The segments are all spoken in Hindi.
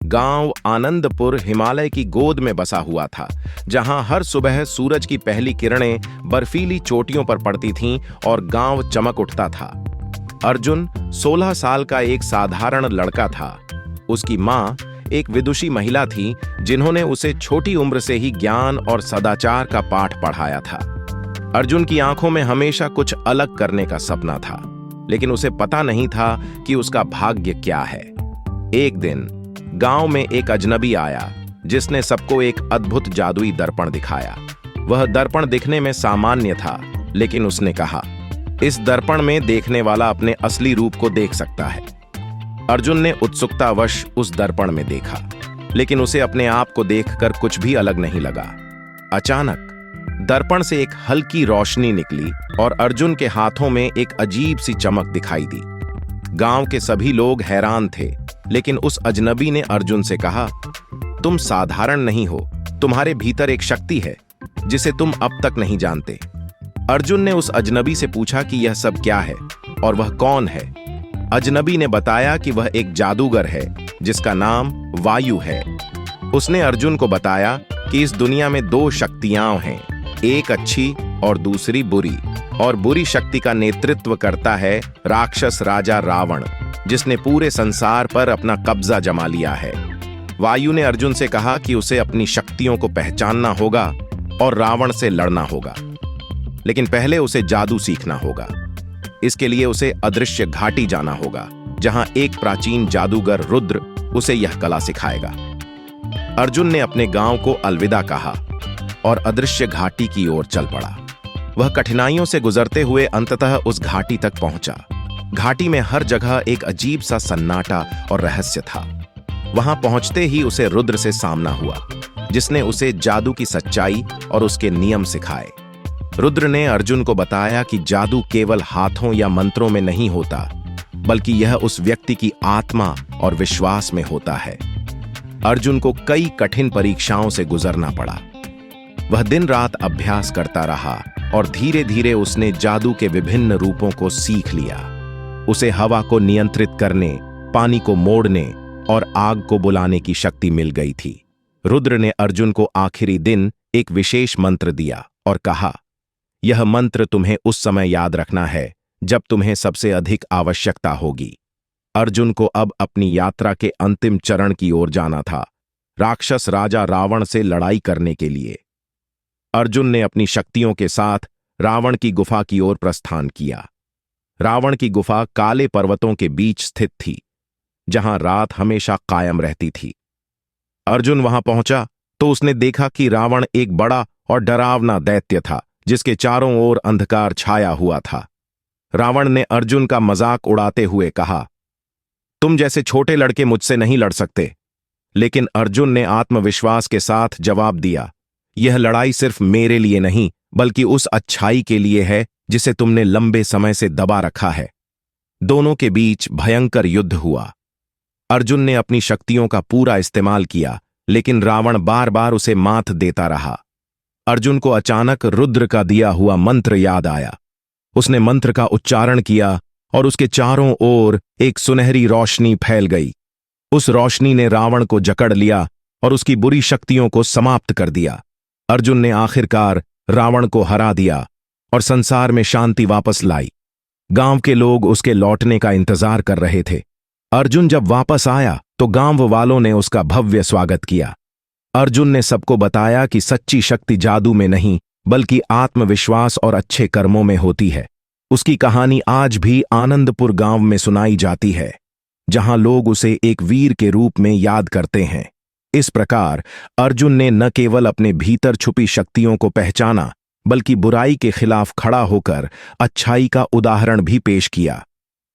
गांव आनंदपुर हिमालय की गोद में बसा हुआ था, जहां हर सुबह सूरज की पहली किरणें बर्फीली चोटियों पर पड़ती थीं और गांव चमक उठता था। अर्जुन 16 साल का एक साधारण लड़का था। उसकी मां एक विदुषी महिला थी, जिन्होंने उसे छोटी उम्र से ही ज्ञान और सदाचार का पाठ पढ़ाया था। अर्जुन की आंखों में हमेशा कुछ अलग करने का सपना था, लेकिन उसे पता नहीं था कि उसका भाग्य क्या है। एक दिन गांव में एक अजनबी आया, जिसने सबको एक अद्भुत जादुई दर्पण दिखाया। वह दर्पण दिखने में सामान्य था, लेकिन उसने कहा, इस दर्पण में देखने वाला अपने असली रूप को देख सकता है। अर्जुन ने उत्सुकतावश उस दर्पण में देखा, लेकिन उसे अपने आप को देखकर कुछ भी अलग नहीं लगा। अचानक दर्पण से एक हल्की रोशनी निकली और अर्जुन के हाथों में एक अजीब सी चमक दिखाई दी। गांव के सभी लोग हैरान थे, लेकिन उस अजनबी ने अर्जुन से कहा, तुम साधारण नहीं हो, तुम्हारे भीतर एक शक्ति है जिसे तुम अब तक नहीं जानते। अर्जुन ने उस अजनबी से पूछा कि यह सब क्या है और वह कौन है। अजनबी ने बताया कि वह एक जादूगर है, जिसका नाम वायु है। उसने अर्जुन को बताया कि इस दुनिया में दो शक्तियां हैं, एक अच्छी और दूसरी बुरी, और बुरी शक्ति का नेतृत्व करता है राक्षस राजा रावण, जिसने पूरे संसार पर अपना कब्जा जमा लिया है। वायु ने अर्जुन से कहा कि उसे अपनी शक्तियों को पहचानना होगा और रावण से लड़ना होगा, लेकिन पहले उसे जादू सीखना होगा। इसके लिए उसे अदृश्य घाटी जाना होगा, जहां एक प्राचीन जादूगर रुद्र उसे यह कला सिखाएगा। अर्जुन ने अपने गांव को अलविदा कहा और अदृश्य घाटी की ओर चल पड़ा। वह कठिनाइयों से गुजरते हुए अंततः उस घाटी तक पहुंचा। घाटी में हर जगह एक अजीब सा सन्नाटा और रहस्य था। वहां पहुंचते ही उसे रुद्र से सामना हुआ, जिसने उसे जादू की सच्चाई और उसके नियम सिखाए। रुद्र ने अर्जुन को बताया कि जादू केवल हाथों या मंत्रों में नहीं होता, बल्कि यह उस व्यक्ति की आत्मा और विश्वास में होता है। अर्जुन को कई कठिन परीक्षाओं से गुजरना पड़ा। वह दिन रात अभ्यास करता रहा और धीरे धीरे उसने जादू के विभिन्न रूपों को सीख लिया। उसे हवा को नियंत्रित करने, पानी को मोड़ने और आग को बुलाने की शक्ति मिल गई थी। रुद्र ने अर्जुन को आखिरी दिन एक विशेष मंत्र दिया और कहा, यह मंत्र तुम्हें उस समय याद रखना है जब तुम्हें सबसे अधिक आवश्यकता होगी। अर्जुन को अब अपनी यात्रा के अंतिम चरण की ओर जाना था, राक्षस राजा रावण से लड़ाई करने के लिए। अर्जुन ने अपनी शक्तियों के साथ रावण की गुफा की ओर प्रस्थान किया। रावण की गुफा काले पर्वतों के बीच स्थित थी, जहां रात हमेशा कायम रहती थी। अर्जुन वहां पहुंचा तो उसने देखा कि रावण एक बड़ा और डरावना दैत्य था, जिसके चारों ओर अंधकार छाया हुआ था। रावण ने अर्जुन का मजाक उड़ाते हुए कहा, तुम जैसे छोटे लड़के मुझसे नहीं लड़ सकते। लेकिन अर्जुन ने आत्मविश्वास के साथ जवाब दिया, यह लड़ाई सिर्फ मेरे लिए नहीं, बल्कि उस अच्छाई के लिए है जिसे तुमने लंबे समय से दबा रखा है। दोनों के बीच भयंकर युद्ध हुआ। अर्जुन ने अपनी शक्तियों का पूरा इस्तेमाल किया, लेकिन रावण बार बार उसे मात देता रहा। अर्जुन को अचानक रुद्र का दिया हुआ मंत्र याद आया। उसने मंत्र का उच्चारण किया और उसके चारों ओर एक सुनहरी रोशनी फैल गई। उस रोशनी ने रावण को जकड़ लिया और उसकी बुरी शक्तियों को समाप्त कर दिया। अर्जुन ने आखिरकार रावण को हरा दिया और संसार में शांति वापस लाई। गांव के लोग उसके लौटने का इंतजार कर रहे थे। अर्जुन जब वापस आया तो गांव वालों ने उसका भव्य स्वागत किया। अर्जुन ने सबको बताया कि सच्ची शक्ति जादू में नहीं, बल्कि आत्मविश्वास और अच्छे कर्मों में होती है। उसकी कहानी आज भी आनंदपुर गांव में सुनाई जाती है, जहां लोग उसे एक वीर के रूप में याद करते हैं। इस प्रकार अर्जुन ने न केवल अपने भीतर छुपी शक्तियों को पहचाना, बल्कि बुराई के खिलाफ खड़ा होकर अच्छाई का उदाहरण भी पेश किया।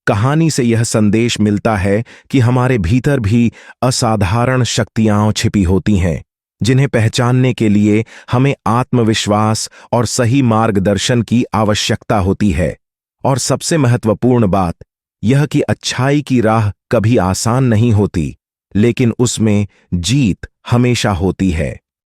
कहानी से यह संदेश मिलता है कि हमारे भीतर भी असाधारण शक्तियां छिपी होती हैं, जिन्हें पहचानने के लिए हमें आत्मविश्वास और सही मार्गदर्शन की आवश्यकता होती है। और सबसे महत्वपूर्ण बात यह कि अच्छाई की राह कभी आसान नहीं होती, लेकिन उसमें जीत हमेशा होती है।